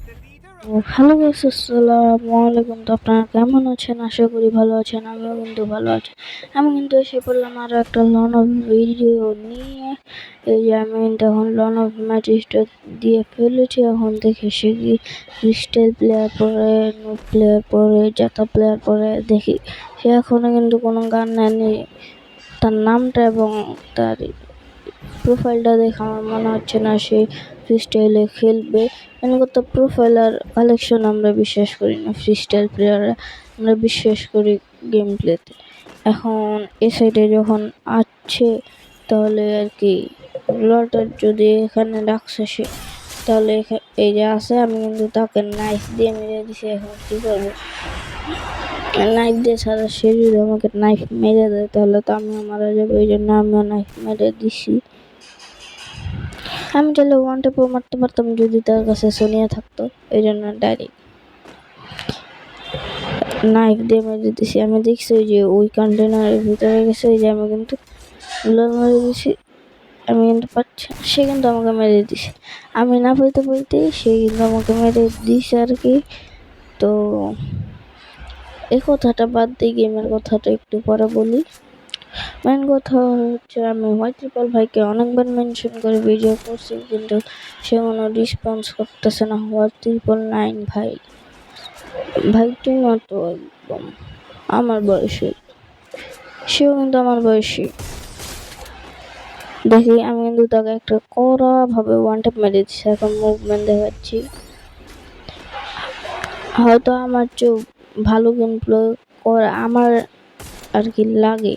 Hello guys, আসসালামু আলাইকুম। তো আপনারা কেমন আছেন? আশা করি ভালো আছেন। আমিও কিন্তু ভালো আছি। আমি কিন্তু এসে পড়লাম আরও একটা লন অফ ভিডিও নিয়ে। এই যে আমি কিন্তু এখন লন অফ ম্যাচ স্টার দিয়ে ফেলেছি। এখন দেখি সে কি ক্রিস্টাল প্লেয়ার পরে, নুব প্লেয়ার পরে, জাতা প্লেয়ার পরে। দেখি সে এখনো কিন্তু কোনো গান নেয়নি। তার নামটা এবং তার প্রোফাইলটা দেখে আমার মনে হচ্ছে না সে ফ্রিস্টাইলে খেলবে। তো প্রোফাইল আর কালেকশন আমরা বিশ্বাস করি না, ফ্রিস্টাইল প্লেয়াররা আমরা বিশ্বাস করি গেম প্লেতে। এখন এ সাইডে যখন আছে তাহলে আর কি লটার যদি এখানে রাখছে সে, তাহলে এই যে আছে, আমি কিন্তু তাকে নাইফ দিয়ে মেরে দিছি। এখন কি করবো? নাইফ দিয়ে ছাড়া সে যদি আমাকে নাইফ মেরে দেয় তাহলে তো আমিও মারা যাবো। এই জন্য আমিও নাইফ মেরে দিছি। আমি চাইলে ওয়ান টেপও মারতে পারতাম যদি তার কাছে সোনিয়া থাকতো। এই জন্য ডাইরেক্ট নাইফ দিয়ে মেরে দিছি। আমি দেখছি ওই যে ওই কন্টেনারের ভিতরে গেছে, ওই যে আমি কিন্তু মেরে দিছি। আমি কিন্তু পাচ্ছি, সে কিন্তু আমাকে মেরে দিছে। আমি না পাইতে পাইতে সে কিন্তু আমাকে মেরে দিছে আর কি। তো এই কথাটা বাদ দিয়ে গেমের কথাটা একটু পরে বলি। মেন কথা হচ্ছে, আমি হোয়াইট ট্রিপল ভাইকে অনেকবার মেনশন করে ভিডিও করছি, কিন্তু সে কোনো রেসপন্স করতেছে না। হোয়াইট 999 ভাই, ভাইটি মতো একদম আমার বয়সী, সেও কিন্তু আমার বয়সী। দেখি আমি কিন্তু তাকে একটা কড়া ভাবে ওয়ান ট্যাপ মেরে দিচ্ছি। এখন মুভমেন্ট দেখাচ্ছি, হয়তো আমার চেয়েও ভালো গেম প্লে করা আমার আর কি লাগে।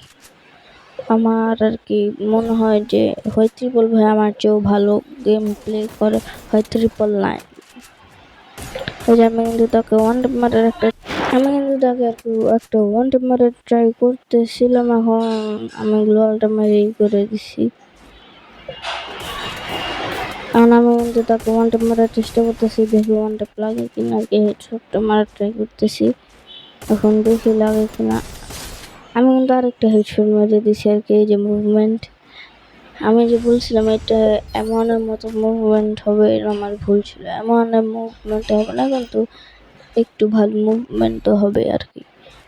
আমার আর কি মনে হয় যে হয় ট্রিপল ভাই আমার চেয়েও ভালো গেম প্লে করে, হয় 999। ওই যে আমি কিন্তু তাকে ওয়ান ট্যাপ মারার একটা ওয়ান ট্যাপ মারার ট্রাই করতেছিলাম। এখন আমি গ্লোয়ালটা মেরে করে দিছি। এখন আমি কিন্তু তাকে ওয়ান ট্যাপ মারার চেষ্টা করতেছি, দেখি ওয়ান ট্যাপ লাগে কিনা আর কি। হেডশটটা মারার ট্রাই করতেছি, এখন দেখি লাগে কিনা। আমি কিন্তু আরেকটা হেডশট মেরে দিছি আর কি। এই যে মুভমেন্ট, আমি যে বলছিলাম এটা এমনের মতো মুভমেন্ট হবে, এটা আমার ভুল ছিল। এমনের মুভমেন্ট হবে না, কিন্তু একটু ভালো মুভমেন্ট তো হবে আর কি।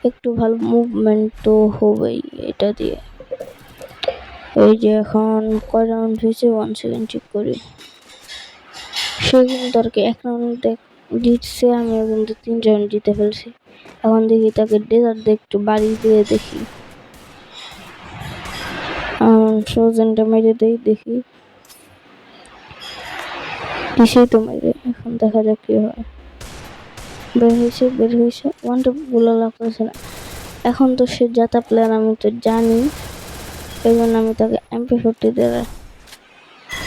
একটু ভালো মুভমেন্ট তো হবেই এটা দিয়ে। এই যে এখন কয় রাউন্ড হয়েছে, 1 সেকেন্ড চেক করি। সে কিন্তু আর কি 1 রাউন্ড জিতছে, আমি কিন্তু 3 রাউন্ড জিতে ফেলছি। এখন দেখি তাকে ডেজার্ট দিয়ে একটু বাড়ি দিয়ে দেখি, ফ্রোজেনটা মেরে দেখি কিসেই তো মেরে। এখন দেখা যাক কি হয়। বের হয়েছে ওয়ানটা গুলো লাগতেছে না। এখন তো সে জাতা প্লেয়ার, আমি তো জানি। এই জন্য আমি তাকে MP40 দিয়ে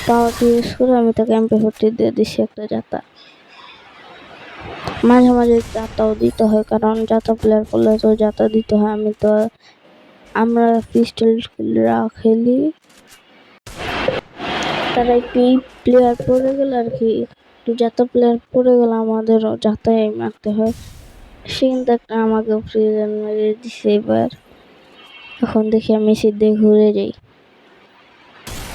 পাওয়ার ইউজ করে আমি তাকে MP40 দিয়ে দিছি একটা জাতা। মাঝে মাঝে জাতাও দিতে হয়, কারণ জাতা প্লেয়ার করলে তো জাতা দিতে হয়। আমরা পিস্টলরা খেলি, তারা একটু প্লেয়ার পড়ে গেলে আর কি, একটু জাতা প্লেয়ার পড়ে গেলে আমাদেরও জাতাই মারতে হয়। সে কিন্তু একটা আমাকে ফ্রিজেন মেরে দিছে এবার। এখন দেখি আমি সিদ্ধে ঘুরে যাই,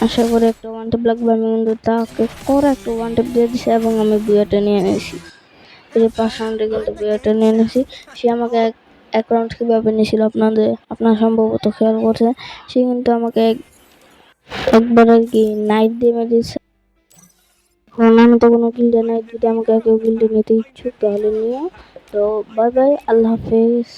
আশা করি একটা ওয়ান ট্যাপ লাগবে। আমি কিন্তু তাকে করা একটা ওয়ান ট্যাপ দিয়ে দিছি এবং আমি বুয়াটা নিয়ে এনেছি। এই যে 5 রাউন্ডে কিন্তু বুয়াটা নিয়ে এনেছি। সে আমাকে এক রাউন্ড কীভাবে নিয়েছিল আপনার সম্ভবত খেয়াল করছে। সে কিন্তু আমাকে একবার আর কি নাইট দিয়ে মেরেছে। আমি তো কোনো গিল্ডে নাই, যদি আমাকে কেউ গিল্ডে নিতে ইচ্ছুক তাহলে নিও। তো বাই বাই, আল্লাহ হাফেজ।